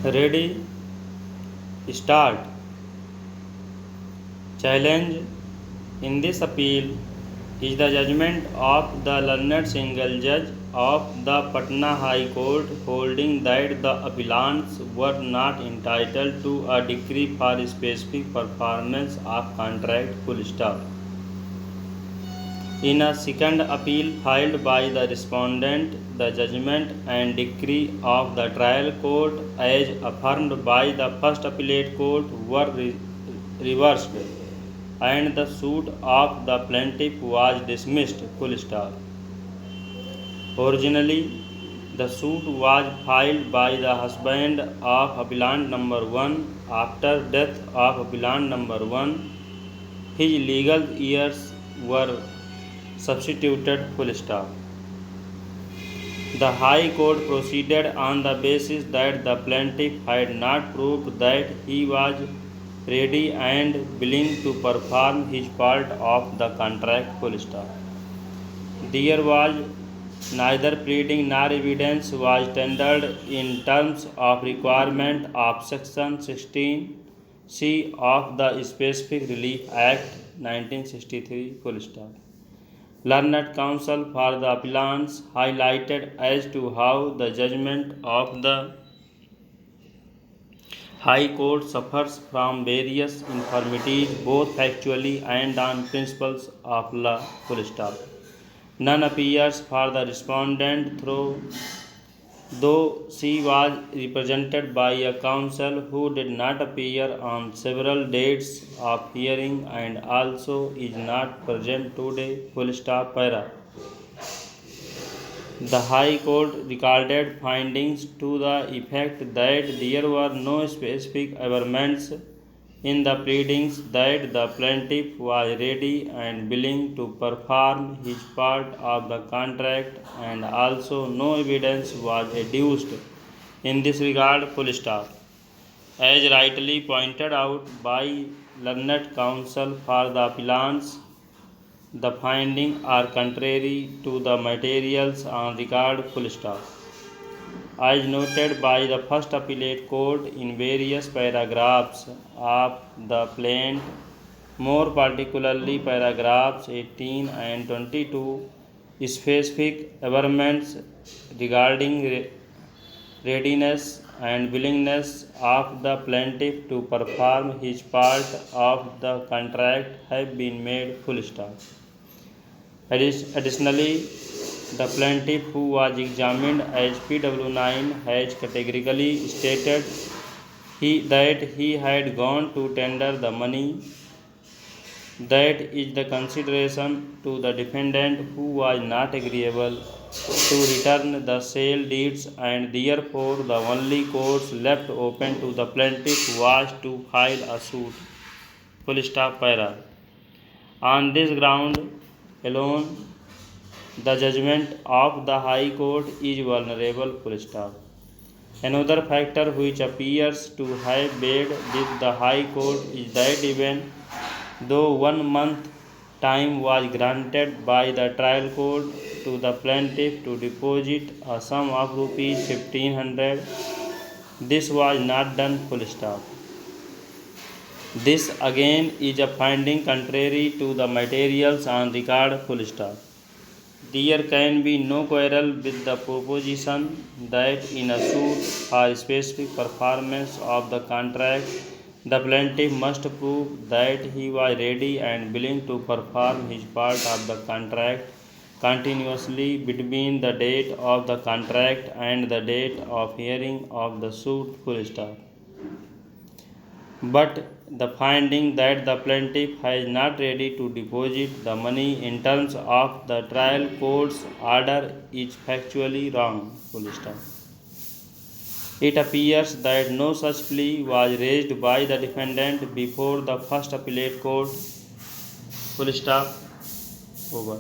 Ready, start. Challenge. In this appeal is the judgment of the learned single judge of the Patna High Court holding that the appellants were not entitled to a decree for specific performance of contract. Full stop. In a second appeal filed by the respondent, the judgment and decree of the trial court, as affirmed by the first appellate court, were reversed, and the suit of the plaintiff was dismissed. Full stop. Originally, the suit was filed by the husband of appellant number 1. After death of appellant number 1, his legal heirs were substituted. Full stop. The High Court proceeded on the basis that the plaintiff had not proved that he was ready and willing to perform his part of the contract. Full stop. There was neither pleading nor evidence was tendered in terms of requirement of Section 16C of the Specific Relief Act 1963. Full stop. Learned counsel for the appellants highlighted as to how the judgment of the High Court suffers from various infirmities, both factually and on principles of law. Full stop. None appears for the respondent, though she was represented by a counsel who did not appear on several dates of hearing and also is not present today. Full stop. Para. The High Court recorded findings to the effect that there were no specific averments in the pleadings that the plaintiff was ready and willing to perform his part of the contract, and also no evidence was adduced in this regard. Full stop. As rightly pointed out by learned counsel for the appellants, the findings are contrary to the materials on record. Full stop. As noted by the first appellate court in various paragraphs of the plaint, more particularly paragraphs 18 and 22, specific averments regarding readiness and willingness of the plaintiff to perform his part of the contract have been made. Full stop. Additionally, the plaintiff, who was examined as PW9, has categorically stated that he had gone to tender the money. That is the consideration to the defendant, who was not agreeable to return the sale deeds, and therefore the only course left open to the plaintiff was to file a suit. Full stop. Para. On this ground alone, the judgment of the High Court is vulnerable. Full stop. Another factor which appears to have weighed with the High Court is that even though 1 month time was granted by the trial court to the plaintiff to deposit a sum of rupees 1500, this was not done. Full stop. This again is a finding contrary to the materials on record. Full stop. There can be no quarrel with the proposition that in a suit for specific performance of the contract, the plaintiff must prove that he was ready and willing to perform his part of the contract continuously between the date of the contract and the date of hearing of the suit. Full stop. But the finding that the plaintiff is not ready to deposit the money in terms of the trial court's order is factually wrong. Full stop. It appears that no such plea was raised by the defendant before the first appellate court. Full stop. Over.